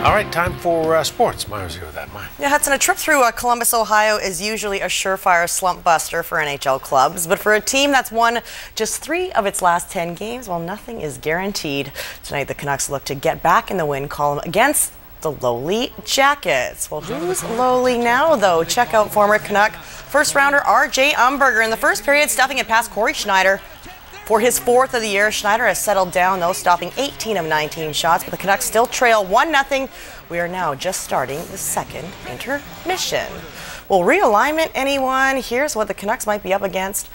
All right, time for sports. Myra's here with that, Myra. Yeah, Hudson, a trip through Columbus, Ohio is usually a surefire slump buster for NHL clubs, but for a team that's won just 3 of its last 10 games, well, nothing is guaranteed. Tonight, the Canucks look to get back in the win column against the lowly Jackets. Well, who's lowly now, though? Check out former Canuck first-rounder R.J. Umberger in the first period, stuffing it past Corey Schneider. For his 4th of the year, Schneider has settled down, though, stopping 18 of 19 shots, but the Canucks still trail 1-0. We are now just starting the second intermission. Well, realignment, anyone? Here's what the Canucks might be up against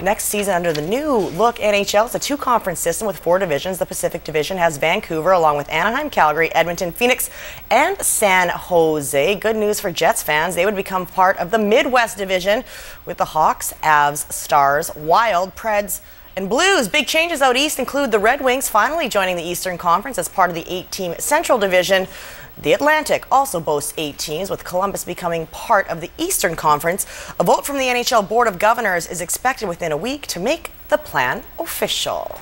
next season under the new look NHL. It's a 2-conference system with 4 divisions. The Pacific Division has Vancouver, along with Anaheim, Calgary, Edmonton, Phoenix, and San Jose. Good news for Jets fans. They would become part of the Midwest Division with the Hawks, Avs, Stars, Wild, Preds, and Blues. Big changes out east include the Red Wings finally joining the Eastern Conference as part of the 8-team Central Division. The Atlantic also boasts 8 teams, with Columbus becoming part of the Eastern Conference. A vote from the NHL Board of Governors is expected within a week to make the plan official.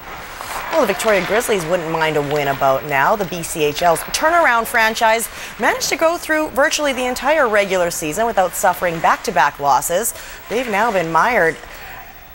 Well, the Victoria Grizzlies wouldn't mind a win about now. The BCHL's turnaround franchise managed to go through virtually the entire regular season without suffering back-to-back losses. They've now been mired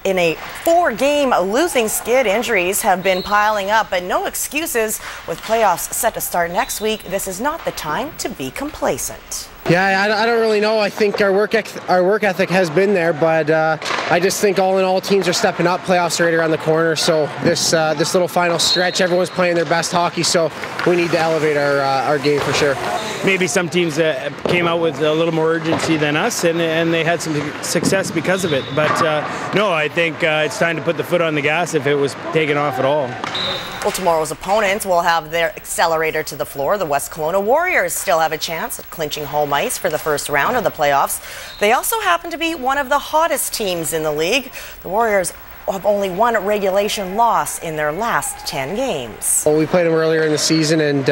in a 4-game losing skid. Injuries have been piling up, but no excuses. With playoffs set to start next week, this is not the time to be complacent. Yeah, I don't really know. I think our work ethic has been there, but I just think all in all, teams are stepping up. Playoffs are right around the corner, so this little final stretch, everyone's playing their best hockey, so we need to elevate our game for sure. Maybe some teams came out with a little more urgency than us, and they had some success because of it. But no, I think it's time to put the foot on the gas if it was taken off at all. Well, tomorrow's opponents will have their accelerator to the floor. The West Kelowna Warriors still have a chance at clinching home ice for the first round of the playoffs. They also happen to be one of the hottest teams in the league. The Warriors have only 1 regulation loss in their last 10 games. Well, we played them earlier in the season, and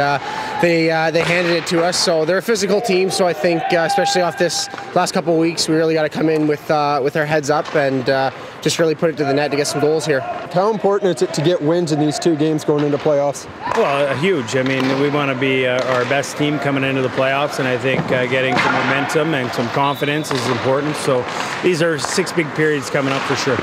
they handed it to us. So they're a physical team. So I think, especially off this last couple of weeks, we really got to come in with our heads up and just really put it to the net to get some goals here. How important is it to get wins in these 2 games going into playoffs? Well, huge. I mean, we want to be our best team coming into the playoffs, and I think getting some momentum and some confidence is important. So these are 6 big periods coming up for sure.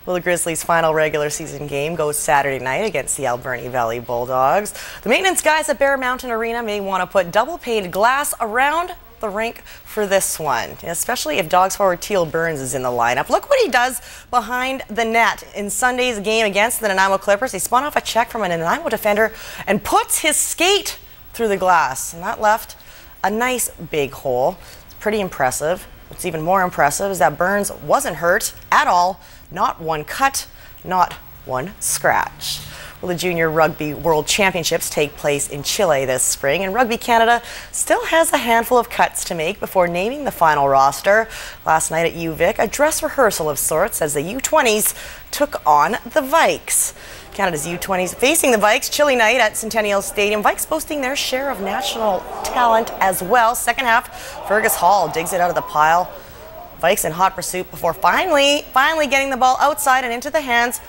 Well, the Grizzlies' final regular season game goes Saturday night against the Alberni Valley Bulldogs. The maintenance guys at Bear Mountain Arena may want to put double-painted glass around the rink for this one, especially if Dogs forward Teal Burns is in the lineup. Look what he does behind the net. In Sunday's game against the Nanaimo Clippers, he spun off a check from a Nanaimo defender and puts his skate through the glass, and that left a nice big hole. It's pretty impressive. What's even more impressive is that Burns wasn't hurt at all. Not one cut, not one scratch. Well, the Junior Rugby World Championships take place in Chile this spring, and Rugby Canada still has a handful of cuts to make before naming the final roster. Last night at UVic, a dress rehearsal of sorts as the U20s took on the Vikes. Canada's U20s facing the Vikes, chilly night at Centennial Stadium. Vikes boasting their share of national talent as well. Second half, Fergus Hall digs it out of the pile. Vikes in hot pursuit before finally getting the ball outside and into the hands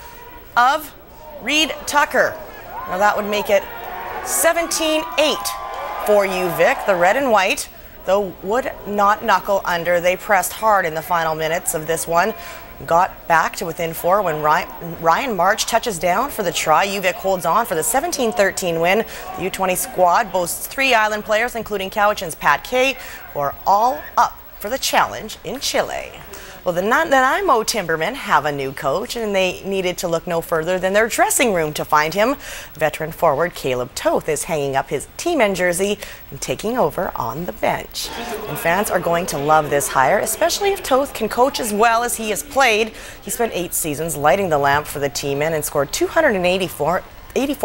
of Reed Tucker. Now that would make it 17-8 for UVic. The red and white, though, would not knuckle under. They pressed hard in the final minutes of this one. Got back to within 4 when Ryan March touches down for the try. UVic holds on for the 17-13 win. The U20 squad boasts 3 island players, including Cowichan's Pat Kay, who are all up for the challenge in Chile. Well, the Nanaimo Timbermen have a new coach, and they needed to look no further than their dressing room to find him. Veteran forward Caleb Toth is hanging up his team end jersey and taking over on the bench. And fans are going to love this hire, especially if Toth can coach as well as he has played. He spent 8 seasons lighting the lamp for the team and scored 284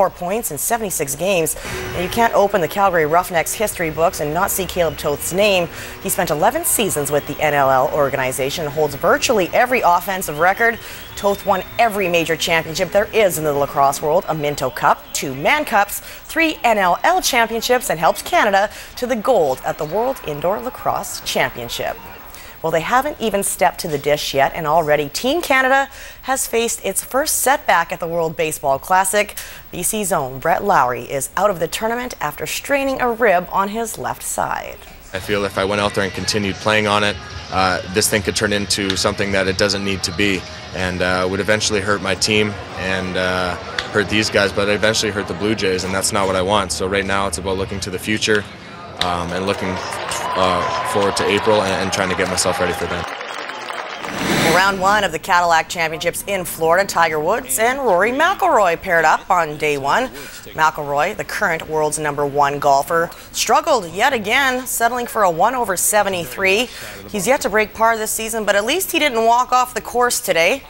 points in 76 games. And you can't open the Calgary Roughnecks history books and not see Caleb Toth's name. He spent 11 seasons with the NLL organization and holds virtually every offensive record. Toth won every major championship there is in the lacrosse world: a Minto Cup, 2 Mann Cups, 3 NLL championships, and helps Canada to the gold at the World Indoor Lacrosse Championship. Well, they haven't even stepped to the dish yet, and already Team Canada has faced its first setback at the World Baseball Classic. BC's own Brett Lowry is out of the tournament after straining a rib on his left side. I feel if I went out there and continued playing on it, this thing could turn into something that it doesn't need to be, and would eventually hurt my team and hurt these guys, but eventually hurt the Blue Jays, and that's not what I want. So right now it's about looking to the future and looking forward to April and trying to get myself ready for that. Round one of the Cadillac Championships in Florida, Tiger Woods and Rory McIlroy paired up on day one. McIlroy, the current world's #1 golfer, struggled yet again, settling for a 1/73. He's yet to break par this season, but at least he didn't walk off the course today.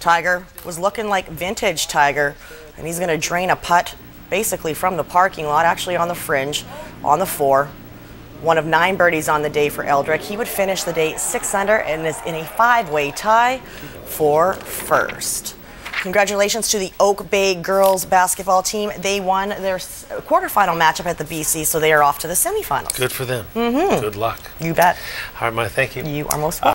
Tiger was looking like vintage Tiger, and he's going to drain a putt basically from the parking lot, actually on the fringe, on the 4. One of 9 birdies on the day for Eldrick. He would finish the day 6 under and is in a 5-way tie for first. Congratulations to the Oak Bay girls basketball team. They won their quarterfinal matchup at the BC, so they are off to the semifinals. Good for them. Good luck. You bet. All right, Maya, thank you. You are most welcome.